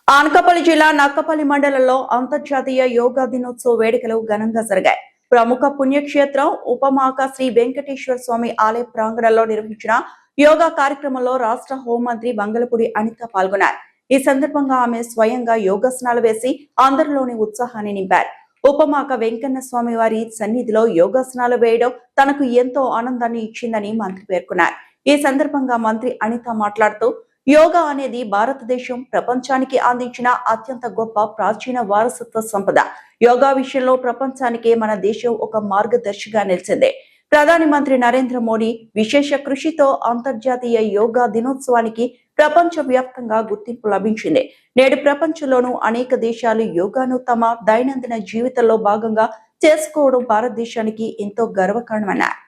అనకాపల్లి జిల్లా నక్కపల్లి మండలంలో అంతర్జాతీయ యోగా దినోత్సవ వేడుకలు ఘనంగా జరిగాయి. ప్రముఖ పుణ్యక్షేత్రం ఉపమాక శ్రీ వెంకటేశ్వర స్వామి ఆలయ ప్రాంగణంలో నిర్వహించిన యోగా కార్యక్రమంలో రాష్ట్ర హోంమంత్రి బంగళపూడి అనిత పాల్గొన్నారు. ఈ సందర్భంగా ఆమె స్వయంగా యోగాసనాలు వేసి అందరిలోని ఉత్సాహాన్ని నింపారు. ఉపమాక వెంకన్న స్వామి వారి సన్నిధిలో యోగాసనాలు వేయడం తనకు ఎంతో ఆనందాన్ని ఇచ్చిందని మంత్రి పేర్కొన్నారు. ఈ సందర్భంగా మంత్రి అనిత మాట్లాడుతూ, యోగా అనేది భారతదేశం ప్రపంచానికి అందించిన అత్యంత గొప్ప ప్రాచీన వారసత్వ సంపద. యోగా విషయంలో ప్రపంచానికే మన దేశం ఒక మార్గదర్శిగా నిలిచింది. ప్రధాని మంత్రి నరేంద్ర మోడీ విశేష కృషితో అంతర్జాతీయ యోగా దినోత్సవానికి ప్రపంచ వ్యాప్తంగా గుర్తింపు లభించింది. నేడు ప్రపంచంలోనూ అనేక దేశాలు యోగాను తమ దైనందిన జీవితంలో భాగంగా చేసుకోవడం భారతదేశానికి ఎంతో గర్వకారణమన్నారు.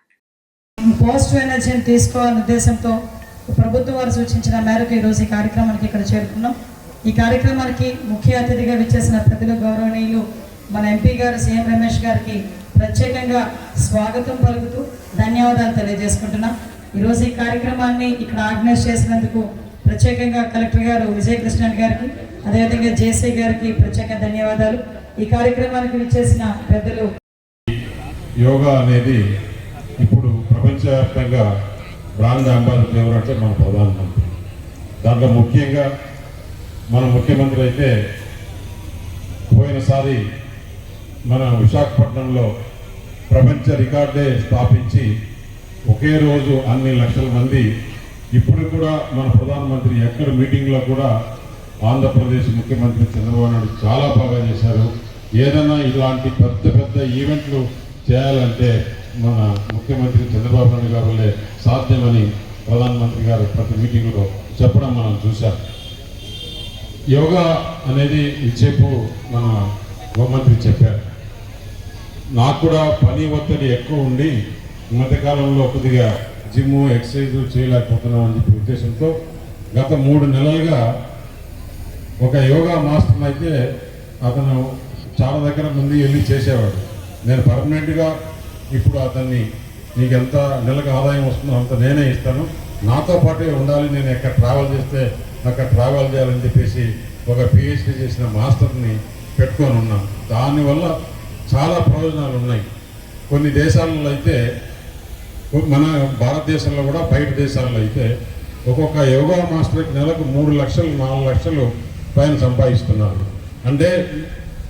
పాజిటివ్ ఎనర్జీని తీసుకోవాలనే ఉద్దేశంతో ప్రభుత్వం వారు సూచించిన మేరకు ఈరోజు ఈ కార్యక్రమానికి ఇక్కడ చేరుకున్నాం. ఈ కార్యక్రమానికి ముఖ్య అతిథిగా విచ్చేసిన పెద్దలు గౌరవనీయులు మన ఎంపీ గారు సీఎం రమేష్ గారికి ప్రత్యేకంగా స్వాగతం పలుకుతూ ధన్యవాదాలు తెలియజేసుకుంటున్నాం. ఈరోజు ఈ కార్యక్రమాన్ని ఇక్కడ ఆర్గనైజ్ చేసినందుకు ప్రత్యేకంగా కలెక్టర్ గారు విజయకృష్ణన్ గారికి, అదేవిధంగా జేసీ గారికి ప్రత్యేక ధన్యవాదాలు. ఈ కార్యక్రమానికి విచ్చేసిన పెద్దలు, యోగా అనేది ఇప్పుడు ప్రపంచవ్యాప్తంగా బ్రాండ్ అంబాసిడర్ ఎవరంటే మన ప్రధానమంత్రి. దాంట్లో ముఖ్యంగా మన ముఖ్యమంత్రి అయితే పోయినసారి మన విశాఖపట్నంలో ప్రపంచ రికార్డే స్థాపించి ఒకే రోజు అన్ని లక్షల మంది. ఇప్పుడు కూడా మన ప్రధానమంత్రి ఎక్కడ మీటింగ్లో కూడా ఆంధ్రప్రదేశ్ ముఖ్యమంత్రి చంద్రబాబు నాయుడు చాలా బాగా చేశారు. ఏదైనా ఇలాంటి పెద్ద పెద్ద ఈవెంట్లు చేయాలంటే మన ముఖ్యమంత్రి చంద్రబాబు నాయుడు గారు వల్లే సాధ్యమని ప్రధానమంత్రి గారు ప్రతి మీటింగ్లో చెప్పడం మనం చూశాం. యోగా అనేది ఇచ్చేపు మన హోంమంత్రి చెప్పారు. నాకు కూడా పని ఒత్తిడి ఎక్కువ ఉండి మధ్యకాలంలో కొద్దిగా జిమ్ ఎక్సర్సైజ్ చేయలేకపోతున్నాం అని చెప్పి ఉద్దేశంతో గత 3 నెలలుగా ఒక యోగా మాస్టర్ అయితే అతను చాలా దగ్గర ముందు వెళ్ళి చేసేవాడు. నేను పర్మనెంట్గా ఇప్పుడు అతన్ని నీకు ఎంత నెలకు ఆదాయం వస్తుందో అంత నేనే ఇస్తాను, నాతో పాటే ఉండాలి, నేను ఎక్కడ ట్రావెల్ చేస్తే అక్కడ ట్రావెల్ చేయాలని చెప్పేసి ఒక పిహెచ్డి చేసిన మాస్టర్ని పెట్టుకొని ఉన్నాం. దానివల్ల చాలా ప్రయోజనాలు ఉన్నాయి. కొన్ని దేశాలలో అయితే, మన భారతదేశంలో కూడా బయట దేశాల్లో అయితే ఒక్కొక్క యోగా మాస్టర్కి నెలకు 3 లక్షలు 4 లక్షలు పైన సంపాదిస్తున్నారు. అంటే